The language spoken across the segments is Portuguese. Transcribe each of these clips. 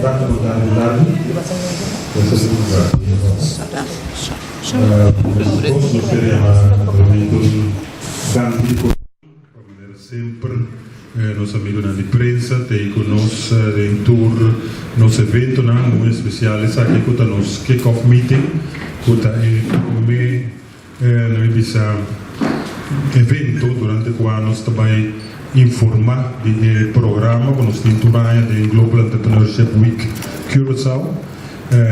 Tanto modalità questa settimana. Posso speriamo tanti vedere sempre nos amigos na imprensa te conosce in tour nos evento na muito especial essa aqui que nos kick off meeting que come noi bisa evento durante o ano nós também informar de programa que nós temos de Global Entrepreneurship Week Curaçao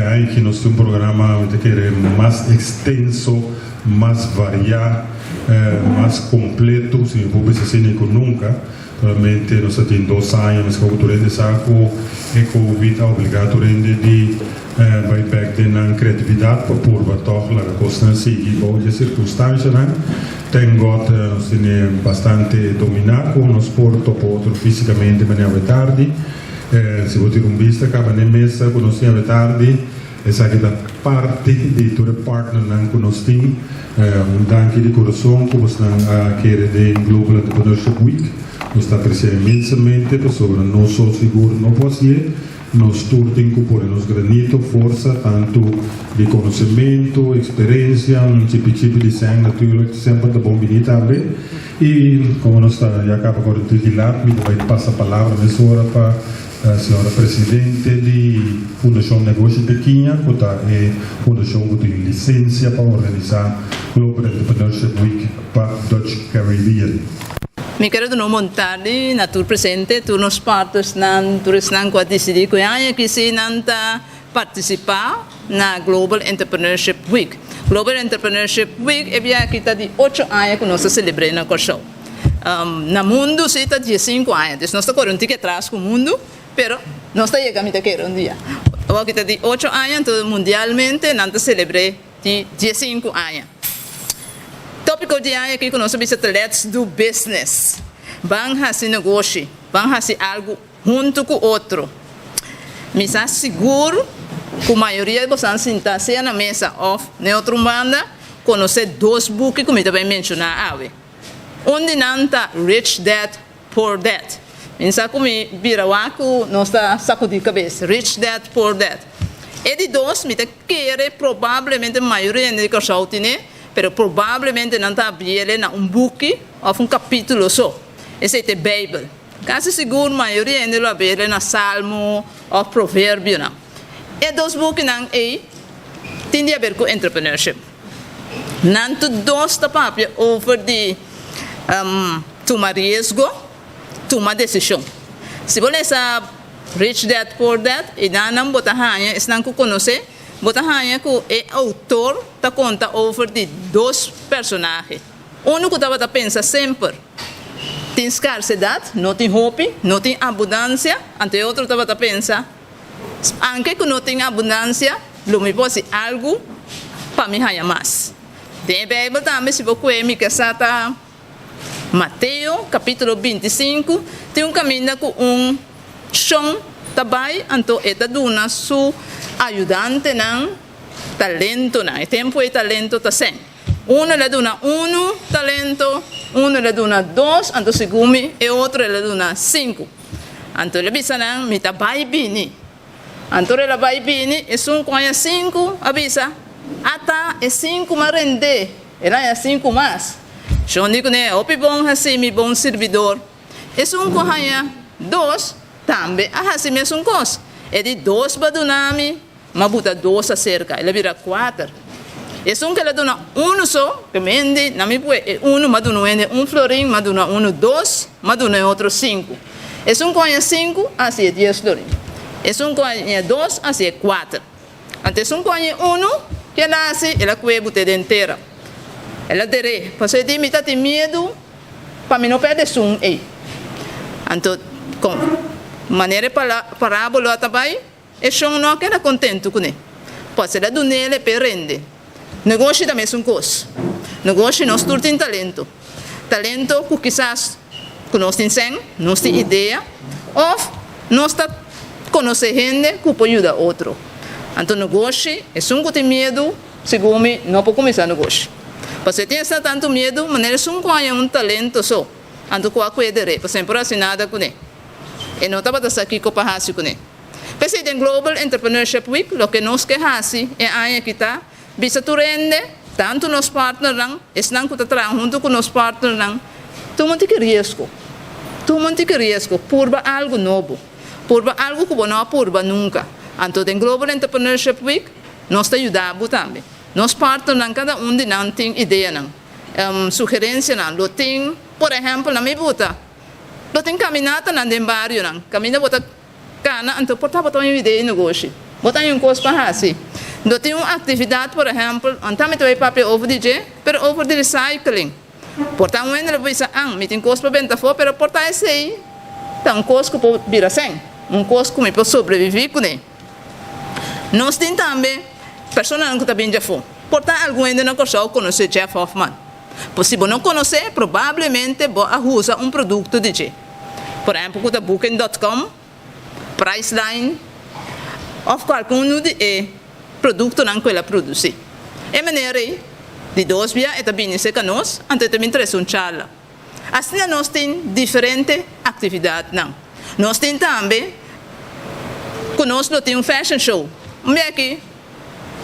aí que nós temos programa que é mais extenso mais variado mais completo se vou pensar assim nunca realmente nós temos 2 anos que durante esse ano e Covid obrigado de vai back na criatividade para pôr toch a costa seguir boas circunstâncias tem got nós temos bastante dominado com nós porto outro fisicamente mas é tarde se vou ter vista acaba na mesa com nós é tarde essa aqui da parte de todo partner que nós temos danke de coração que você quer de Global Entrepreneurship Week nós está apreciando imensamente sobre não só seguro não pode ser nós tudo tem que pôr nos granito força tanto de conhecimento experiência tipo de sangue naturalmente sempre da bom também e como nós está já acaba agora de vigilar me vai passar a palavra nessa hora para a senhora presidente de Fundação Negócio Pequena que é fundação que tem licença para organizar Global Entrepreneurship Week para Dutch Caribbean. Mi quero no montare na tour presente tu nos partos nan turis nan qua decidi que haya que se nanta participar na Global Entrepreneurship Week. Global Entrepreneurship Week é bia kita di 8 anos que nós celebramos na Corsão. Na mundo se está 15 anos, nós está correndo que atrás com o mundo, pero nós está chegando a querer dia. O kita di 8 anos então mundialmente nanta celebrei di 15 anos. Tópico de hoje aqui que nós vamos let's do business. Vamos fazer negócio, vamos fazer algo junto com o outro. Me está seguro que a maioria de vocês sentam-se na mesa of neutro banda conhecer 2 books como eu também mencionar hoje. Onde não está Rich Dad, Poor Dad. Pensa como vira o nós está sacudindo a cabeça. Rich Dad, Poor Dad. E de 2, me quer provavelmente a maioria de vocês tem pero provavelmente não está aberto um book ou capítulo só. Esse é a Bíblia. Quase seguro a maioria ainda lo aberto na Salmo ou Provérbio não. E 2 books não tem a ver com entrepreneurship. Não tudo está papel over de tomar risco, tomar decisão. Se você sabe Rich Dad Poor Dad, e não botar hanha, não conhece. Bota hanya que o autor está conta over de 2 personagens. Um que estava a pensar sempre tem escassidade, não tem hope, não tem abundância. Ante outro estava a pensar, anche que não tem abundância, lo me pode ser algo para me hanya mais. Tem a Bíblia também, se você me casata Mateus, capítulo 25, tem caminho com chão também, então está dando su ajudante ng talento na. Tempo e talento ta sen. Uno le dona 1 talento, uno le dona 2, anto sigumi e outro le dona 5. Anto le bisa nang mita bai bini. Anto le bai bini e sun kwaya 5 abisa. Ata e 5 ma rende. Era ya 5 mas. Shondi ko ne opi bom hasi mi bom servidor. E sun kwaya 2 tambe a hasi mi sun kos. E di 2 badunami mabuta 2 acerca, ele vira 4. E se que ele dona 1 só, que mende, não me pode, 1, mas dona 1 florim, mas dona 1, 2, mas dona outro 5. E se conha 5, assim é 10 florim. E se conha 2, assim é 4. Antes se conha 1, que ela assim, ela cuida a inteira. Ela dere, porque se me tá tem medo, para mim não perde som aí. Então, com maneira parábola também, e chão não queda contente com ele. Pode ser do nele per rende. Negócio também é um coisa. Negócio nós tudo tem talento. Talento que quizás que nós temos nós temos ideia, ou nós está conhecer gente que pode ajudar outro. Então negócio é um que tem medo, segundo não pode começar negócio. Porque tem tanto medo, mas ele é um talento só. Então qual é o dere? Por exemplo, assim nada com ele. E não estava aqui com o parrácio com ele. Pese den Global Entrepreneurship Week, lo que nos quejasi é aí que tá, bisa tu rende, tanto nos partner lang, esnang ku trabalhar junto com nos partner lang, tu monte que risco. Tu monte que risco, purba algo novo. Purba algo que não purba nunca. Então, den Global Entrepreneurship Week, nós te ajudamos também. Nos partner lang, cada de nós tem ideia lang. Sugerência lang, lo tem, por exemplo, na minha buta. Lo tem caminhada na den barrio lang. Caminha bota cana, então porta bota uma ideia de negócio. Bota um coisa para assim. Lo tem uma atividade, por exemplo, então me vai papel over DJ, pero over de recycling. Porta um ende vai sa me tem coisa para vender fora, pero porta esse aí. Tá um coisa que pode virar sem. Coisa que me pode sobreviver com ele. Nós temos também pessoas que também já foram. Porta algum ende não conhece Jeff Hoffman. Se você não conhecer, provavelmente você usa produto de Jeff. Por exemplo, com Booking.com, Priceline, ou qualquer de produto que ela produz. É maneira de dois dias e também se conosco, antes também traz charla. Assim nós temos diferentes atividades. Nós temos também, conosco tem fashion show. Aqui,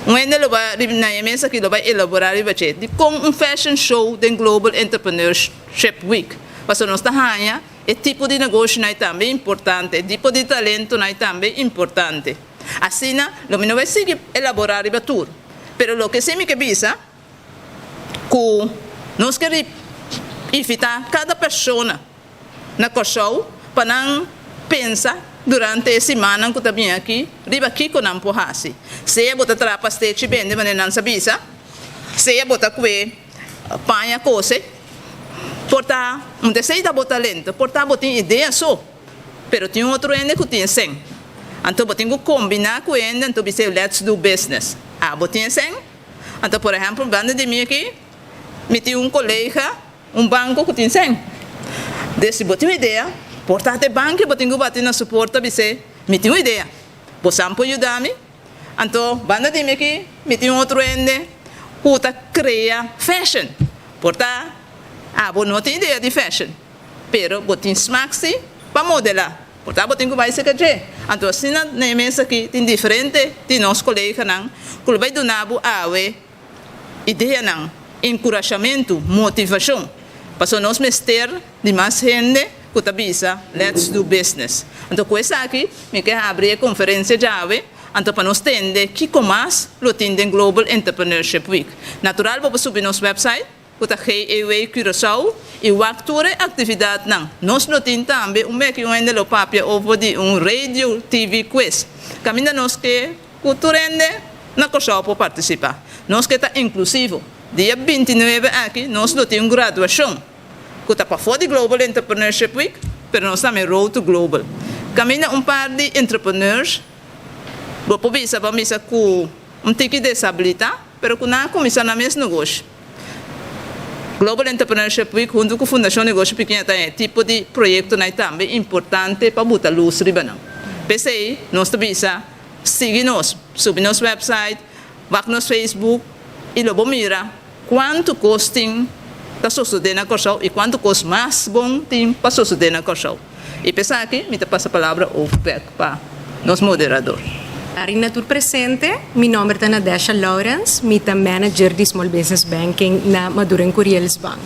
ende vai na mesa que vai elaborar o budget de como fashion show do Global Entrepreneurship Week. Porque nós estamos é tipo de negócio também importante, tipo de talento também importante. Assim, não vai seguir elaborar o tour. Mas o que se me avisa, que nós queremos invitar cada pessoa na show para não pensar durante a semana que também aqui, riba aqui com não porrasi. Se eu botar trapa stage bem, de maneira não sabia, se eu botar que panha coisa, portar um desejo de botar lento, portar botar ideia só, pero tem outro ende que tem sem. Então botar que combinar com ende, então você let's do business. Botar sem. Então por exemplo, banda de mim aqui, me tem colega, banco que tem sem. Desse botar uma ideia. Portate banque, botin que bater na suporta, você me tem uma ideia. Você pode ajudar-me? Então, banda de mim aqui, me tem outro ende, que cria fashion. Porta, não tem ideia de fashion, pero botin smaxi para modelar. Porta, botin que vai ser que então, assim na mesa aqui, tem diferente de nossos colegas, que vai donar a ideia, encorajamento, motivação. Para nós mester de mais gente, Kutabisa, let's do business. Então, com essa aqui, me quer abrir a conferência chave, então para nós entender que mais lo tem Global Entrepreneurship Week. Natural, vou subir nosso website, que está GEW Curaçao, e o actor atividade não. Nós não temos também que ainda lo papia over de radio TV quiz. Caminha nós que culturende na Curaçao para participar. Nós que está inclusivo. Dia 29 aqui, nós não temos graduação. Que está para fora de Global Entrepreneurship Week, mas nós também Road to Global. Caminha par de entrepreneurs, vou poder saber que tem que desabilitar, mas que não começa na mesma negócio. Global Entrepreneurship Week, junto com a Fundação Negócio Pequeno, tem tipo de projeto também importante para botar luz riba não. PCI, nós também seguir nós, subir nosso website, vai no Facebook e logo mira quanto costing para suceder na Curaçao e quanto custa mais bom tem para suceder na Curaçao. E pensar aqui, me passa a palavra para nosso moderador. Natur presente, meu nome é Nadesha Lawrence, sou manager de Small Business Banking na Madureira Curiels Bank.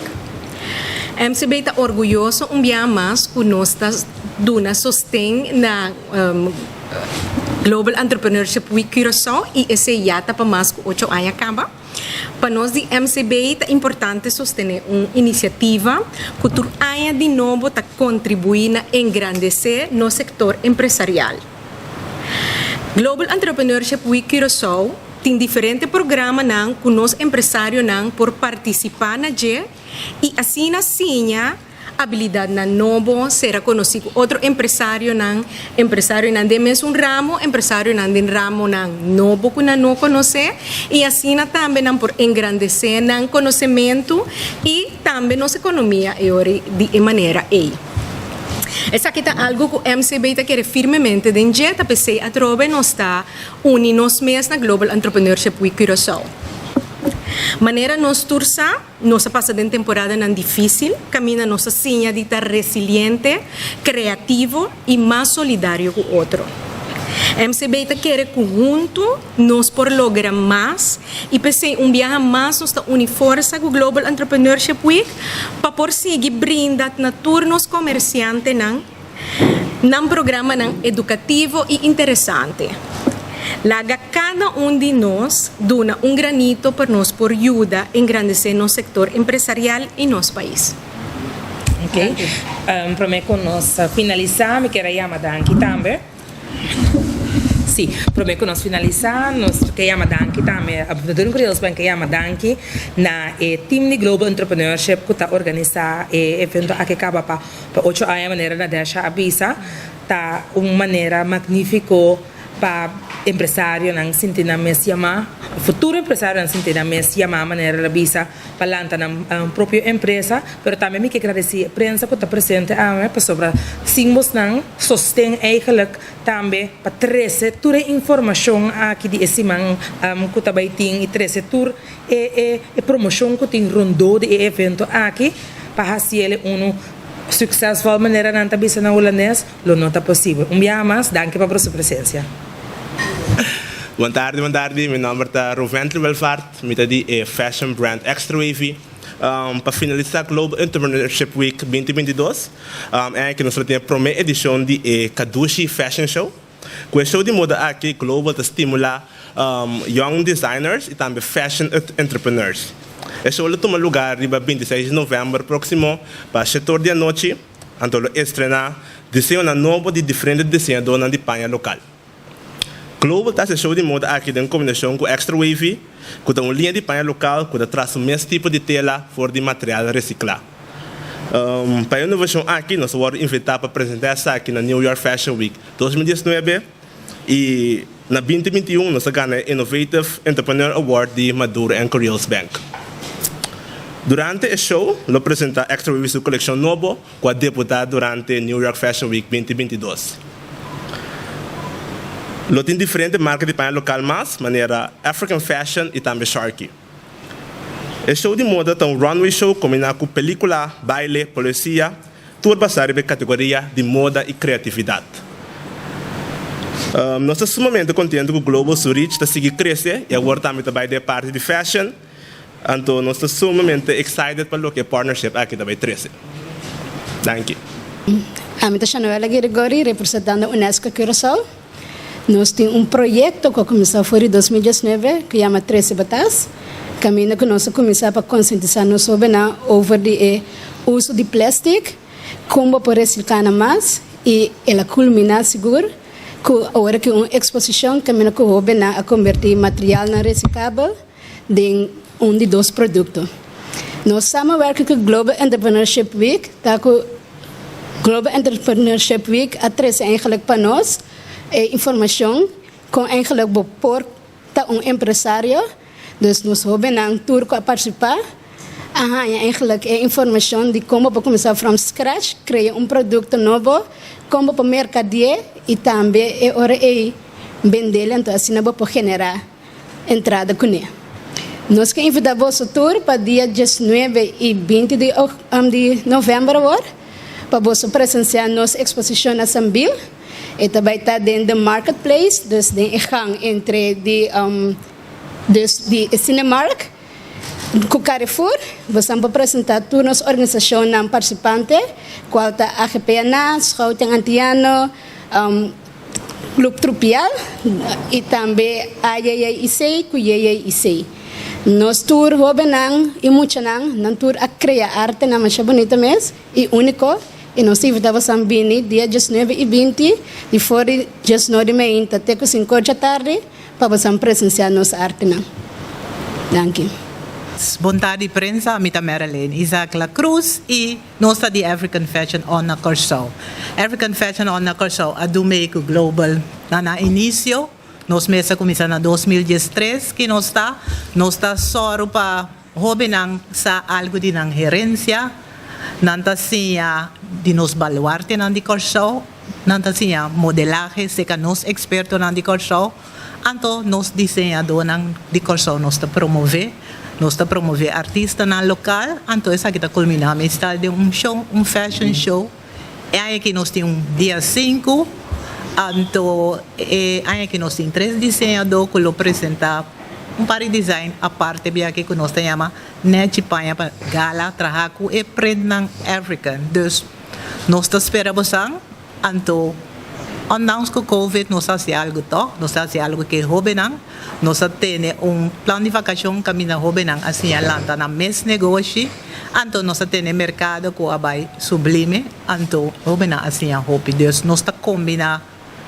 MCB está orgulhoso dia mais que nós estamos dando sustento na Global Entrepreneurship Week Curaçao e esse já está para mais que 8 anos acaba. Para nós, de MCB, é importante sostener uma iniciativa que por ano de novo está contribuindo a engrandecer no setor empresarial. Global Entrepreneurship Week Curaçao tem diferentes programas que os empresários por participar na G e assim habilidade na novo será conhecido outro empresário de mesmo ramo, empresário de ramo novo que não conhece e assim também por engrandecer conhecimento e também nossa economia de maneira Essa aqui é algo que o MCB quer firmemente dengue, a PC a trove não está unidos mesmo na Global Entrepreneurship Week Curaçao. Maneira nós tursa, nossa passada temporada não difícil, caminha nossa sinha de estar resiliente, criativo e mais solidário que o outro. MCB está querer conjunto, nós por lograr mais e pensei viaje mais nós está unir força com o Global Entrepreneurship Week para por seguir brindar na turnos comerciante num programa educativo e interessante. Laga cada de nós dona granito para nós por ajuda a engrandecer nosso setor empresarial e nosso país. Ok? Para me finalizar, me quero chamar aqui também. Sim, para me finalizar, nós queremos danke também, a Madureira Kuriles Bank queremos danke na team de Global Entrepreneurship que está organizando o evento aqui acaba para 8 anos maneira na deixa avisa, tá uma maneira magnífica para empresário não sentir na mesma futuro empresário não sentir na mesma maneira avisa para lançar na própria empresa, mas também me quero agradecer a prensa que está presente para sobre símbolos não sostém eigenlijk também para trazer toda a informação aqui de esse man que está bem e trazer toda a promoção que tem rondou de evento aqui para fazer succesvol maneira não bisa na holandês, lo nota possível. Dia mais, danke para a sua presença. Boa tarde, meu nome é Roventro Welvaart, met die fashion brand Extra Wavy. Para finalizar Global Entrepreneurship Week 2022, que nós temos a primeira edição de Kadushi Fashion Show. Com o show de moda aqui, Global está estimular young designers e também fashion entrepreneurs. O show toma lugar no 26 de novembro próximo para o setor da noite, onde estrenar desenho novo de diferentes desenhadores de panha local. Global está show de moda aqui em combinação com Extra Wavy, com uma linha de panha local que traz o mesmo tipo de tela for de material reciclado. Para a inovação aqui, nós vamos invitar para apresentar-se aqui na New York Fashion Week 2019 e na 2021 nós ganhamos Innovative Entrepreneur Award de Madureira Kuriles Bank. Durante o show, nós apresentamos Extra Wavy sua coleção nova com a deputada durante New York Fashion Week 2022. Lo tem diferentes marcas de panha local mais, maneira African Fashion e também Sharky. O show de moda tem um runway show combinado com película, baile, poesia, tudo basado na categoria de moda e criatividade. Nós estamos sumamente contentes com o Global Zurich está seguindo crescer e agora também vai de parte de fashion. Então, nós estamos sumamente excited para o que partnership aqui também crescer. Thank you. Eu sou Noela Gregori, representando a Unesco Curaçao. Nós temos projeto que começou em 2019, que chama 13 Batas. Caminho que nós começamos a conscientizar nós sobre o uso de plástico, como por reciclar mais, e ela culmina seguro, que agora que uma exposição caminho que houve a convertir material na reciclável em de dois produtos. Nós samenwerken com o Global Entrepreneurship Week, Global Entrepreneurship Week atrás eigenlijk para nós informação com eigenlijk por empresário, dus nós hebben een tour para participar. Eigenlijk informação de como para começar from scratch, criar produto novo, como para mercadear e também hora vender, então assim não para generar entrada com ele. Nós queremos invitar você tour para dia 19 e 20 de novembro agora, para você presenciar nossa exposição na Sambil. E também está dentro do marketplace, dus de gang entre de Cinemark, com Carrefour. Vamos apresentar todas as organizações participantes, qual está a AGPNA, Schouten Antiano, Clube Trupial e também a IAIC, com IAIC. Nós tour hobenang e muito nang tour a criar arte na mais bonita mesmo e único. E nós invitamos a Bini dia 19 e 20, de fora 19 até 5 da tarde, para você presenciar nossa arte. Danke. Boa tarde, prensa. Me chamo Marilyn Isaac La Cruz e nós estamos de African Fashion on na Curaçao. African Fashion on na Curaçao a do meio global na início. Nós mesmo começamos em 2013 que nós está só para hobenang sa algo de nang gerência. Nanta siya de nos baluarte nan di Curaçao, nanta siya modelaje, seca nos experto nan di Curaçao, anto nos diseñador nan di Curaçao nos ta promover artista nan local, anto esa kita culminamos está de show, fashion show, e aí que nós temos dia 5 Anto, hay que nos tres diseñador que lo presenta un par de design aparte via que nos llama Nechi Panya para gala trabajo e print African. Dus nós esperamos anto ondanks que COVID nós fazemos algo to, nós fazemos algo que jovenang, nós temos plano de vacação caminho jovenang assim alanta na mês negócio, anto nós temos mercado que abai sublime, anto jovenang assim a hope. Dus nós combina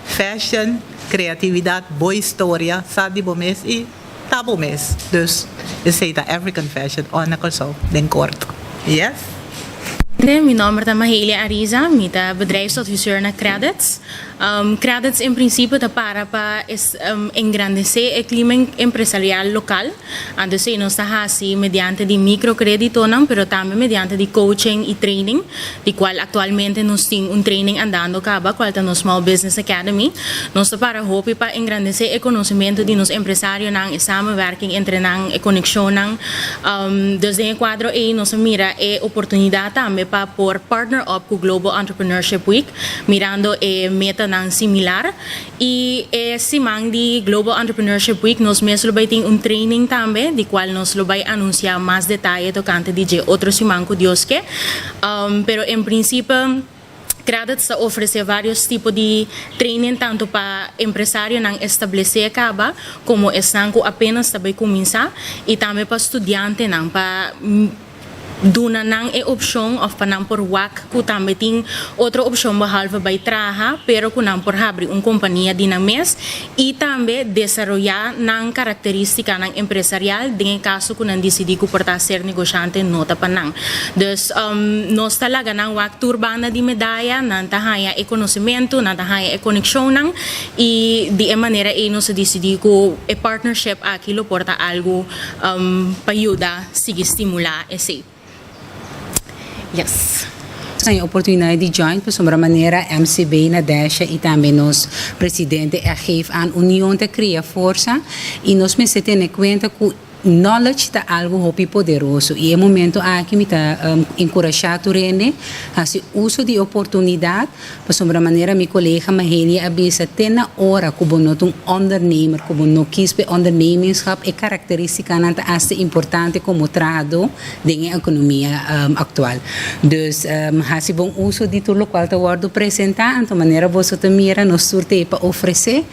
fashion, criatividade, boa história, sabe bom mês e tá bom mês. Dus esse é a African Fashion on a corso, den corto. Yes. Mijn naam is Mahelia Ariza, ik ben bedrijfsadviseur naar Credits. Credits in principe de para is engrandecer el clima empresarial local. Entonces nos está así mediante de microcrédito, pero también mediante de coaching y training, de cual actualmente nos tiene un training andando caba, cual es Small Business Academy. Nos está para hopi para engrandecer el conocimiento de los empresarios, en samenwerking entre en conexión. Desde el cuadro nos mira oportunidad también para por partner up con Global Entrepreneurship Week, mirando meta similar y simang di Global Entrepreneurship Week nos mes lo baiting un training también de cual nos lo vai anunciar más detalle tocante de otro simang con Dios que pero en principio Credits ofrece varios tipos de training tanto para empresarios que establecer caba como están apenas também começar y también para estudiantes para duna nang option of panang por wak ku tambe ting outra option behalve by traha pero kunang por abrir companhia din mes e tambe desarrollar nang karakteristika nang empresarial din caso kunang decidi ku portar ser negociante nota panang. Dus nos talaga nang wak turbana di medalha nang tahaya e conhecimento nang tahaya e conexão nang e de maneira nos decidi ku e partnership aquilo porta algo payuda sige estimular esse. Yes. Tem a oportunidade de join, por sombra maneira, MCB na Desha e também nos presidente geeft aan união de criar força e nos me se tem conta que knowledge está algo hopi poderoso e é momento aqui me está encorajar tu rene a se uso de oportunidade por sombra maneira minha colega Mahelia avisa tem na hora como não ondernemer como não quis be ondernemerschap é característica nanta aste importante como trado da economia atual dus hasi bom uso de tudo qual te guardo apresentar então maneira você te mira nos surte para oferecer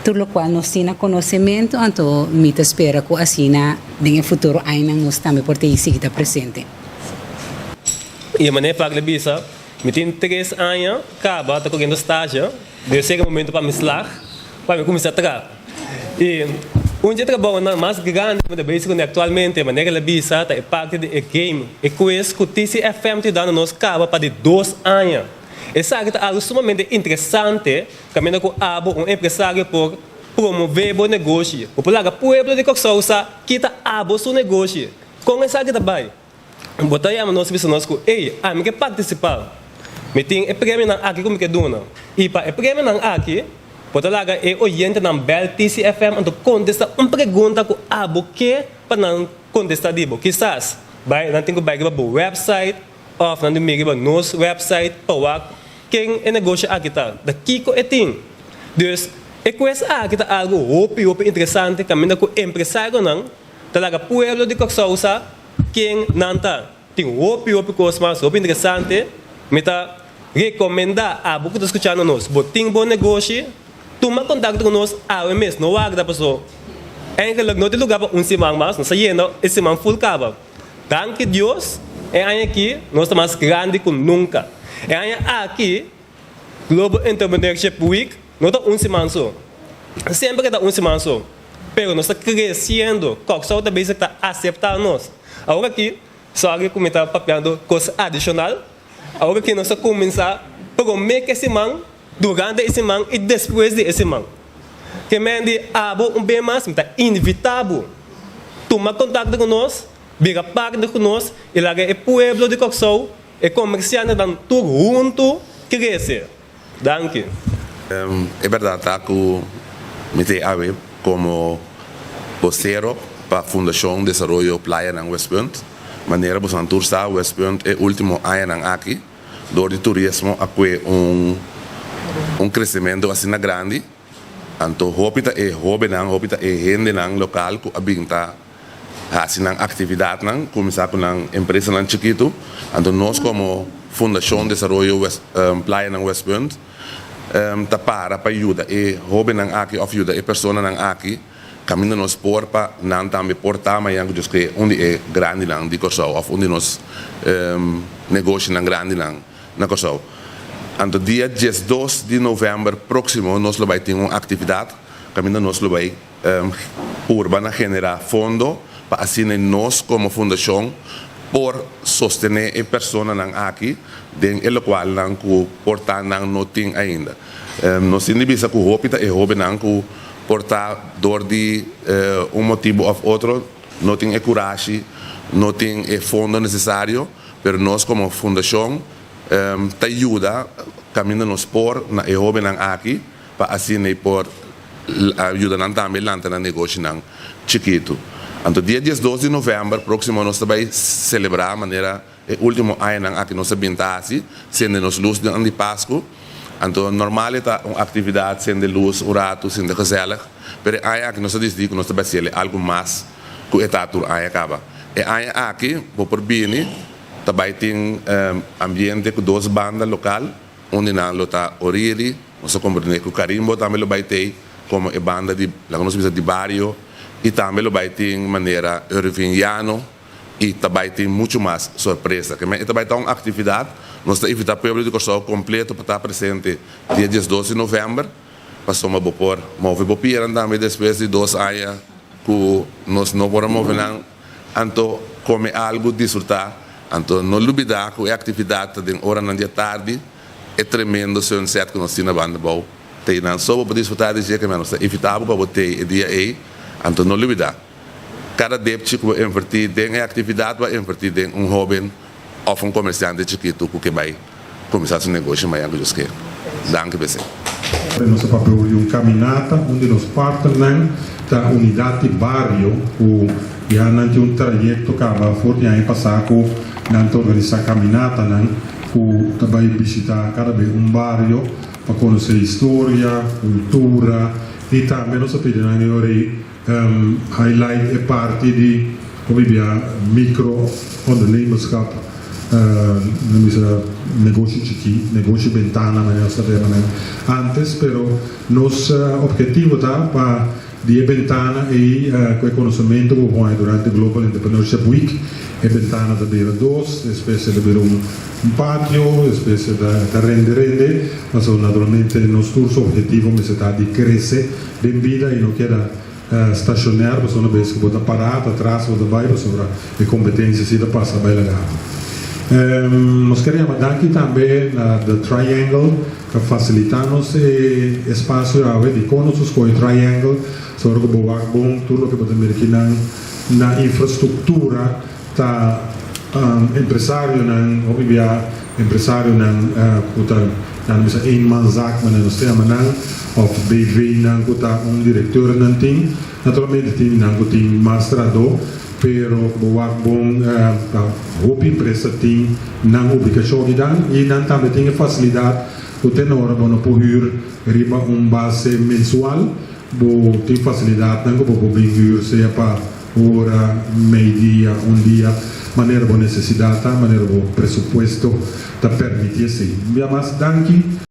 tudo qual nos tem conhecimento então me te espera que assim no futuro ainda nós também por ter isso que presente. E a maneira para bisa, me tem 3 anos, acaba tá correndo estágio, de chega momento para me slag, para me começar a trabalhar. E dia trabalho na mais grande da base que atualmente a maneira bisa tá é parte de game, e coisa que o TCFM te dá no nosso cabo para de 2 anos. Essa é algo sumamente interessante, caminhando com um empresário por promover bom negócio. O povo pueblo de Coxausa quita abo seu negócio. Com essa que trabalha. Botar aí a nossa visão que ei, a mim que participar. Me tem o prêmio na aqui como que dona. E para o prêmio na aqui, botar lá é oriente na Bel TCFM então contesta pergunta com abo que para não contestar dibo. Quizás vai não tem que vai para o website ou não tem que para nosso website para quem é negócio aqui tá. Daqui que é tem. Dus e coisa kita algo hopi interessante caminho com empresário não talaga pueblo de Coxausa quem não tá tem hopi coisa mais hopi interessante me tá recomendar a boca de escutar nós botim bom negócio toma contato com nós a mês não há da pessoa em que não tem lugar para semana mais não sai não esse semana full cava danke Deus é aqui nós estamos mais grande que nunca é aqui Global Entrepreneurship Week não está semana só. Sempre está semana só. Pero nós está crescendo. Coxau também está aceitando nós. Agora aqui, só alguém comentar papiando coisa adicional. Agora aqui nós vamos começar a prometer esse semana, durante esse semana e depois desse semana. Que mende abo bem mais, está inevitável. Toma contato com nós, vira parte com nós, e lá é o pueblo de Coxau, e comerciante dan tudo junto crescer. Danke. É verdade que me tem a ver como vocero para a Fundação de Desenvolvimento Playa em West Point. Maneira que você está West Point é o último ano aqui. Do turismo aqui crescimento assim na grande. Então, hopita e gente nang local ku abinta assim nang atividade nang começar com nang empresa nang chiquito. Então, nós como Fundação de Desenvolvimento Playa nang West Point ta para ajuda e hobe nang aqui of ajuda e persona nang aqui caminho nos por pa nang também portar mas yang just que onde é grande nang di Corsau of onde nos negócio nang grande nang na Corsau. Então, dia 2 de novembro próximo, nós vamos ter uma atividade, caminho nós vamos urbana generar fundo para assim nós como fundação por sostener a pessoa nang aqui, den qual nang ku portar nang noting ainda. Nós indibisa ku hopita e hobe nang ku portar dor de motivo ou outro, noting é coragem, noting é fundo necessário, pero nós como fundação te ajuda caminho nos por na e hobe nang aqui para assim por ajuda nang também lanta na negócio nang chiquito. Então, dia 12 de novembro, próximo, nós vamos celebrar a maneira, o último ano nang aqui nós bintasi, sendo nos luz de Páscoa. Então, normal é uma atividade sendo luz, o rato, sendo gezellig, mas aí aqui nós decidimos que nós vamos fazer algo mais que o etatur aí acaba. E aí aqui, por bem, também tem ambiente com 2 bandas local, onde nós está Oriri, nós compreendemos que o Carimbo também vai ter como a banda de, nós de barrio, e também vai ter maneira Irvingiano, e também tem muito mais surpresa. Também vai ter uma atividade, nós estamos invitando o povo de Corsau completo para estar presente dia 12 de novembro, para somar por mover por pira também depois de 2 anos que nós não podemos mover, então come algo desfrutar. Então, não olvidar que a atividade de hora na dia tarde é tremendo sunset que nós temos na banda boa. Tem não só para desfrutar de dia que nós evitamos para botar o dia aí. Então, não olvidar. Cada débito que vai invertir em atividade vai invertir em hobby ou comerciante chiquito que vai começar seu negócio mais que você quer. Danke, você. Nosso papel de caminhata onde nós partimos da unidade barrio que já não tem trajeto que vai forte aí passar com não organizar caminhata que também visitar cada vez barrio para conhecer história, cultura e também nós pedimos highlight é parte de como micro ondernemerschap, negócio chiquito, negócio ventana, mas antes, pero nosso objetivo tá para de ventana e com conhecimento que vai durante Global Entrepreneurship Week, é ventana da beira 2, espécie de beira pátio, espécie da rende, mas naturalmente nosso objetivo é de crescer bem vida e não queda stacionar, mas uma vez que você parado atrás, você vai sobre a competência se passa bem legal. Nós queremos dar aqui também da Triangle, que facilita-nos espaço de conosco com o Triangle, sobre o bom, tudo que podemos ver aqui na infraestrutura, tá empresário, empresário, eenmanszaak, maar nós temos of BV que diretor naturalmente tem mastrador, pero boa bom roupa empresa tem na obrigação de dar e também tem facilidade o tenor para poder riba base mensual, tem facilidade não para poder seja para hora, meio-dia, dia, maneira boa necessidade, maneira boa pressuposto, permite assim. Mas danke.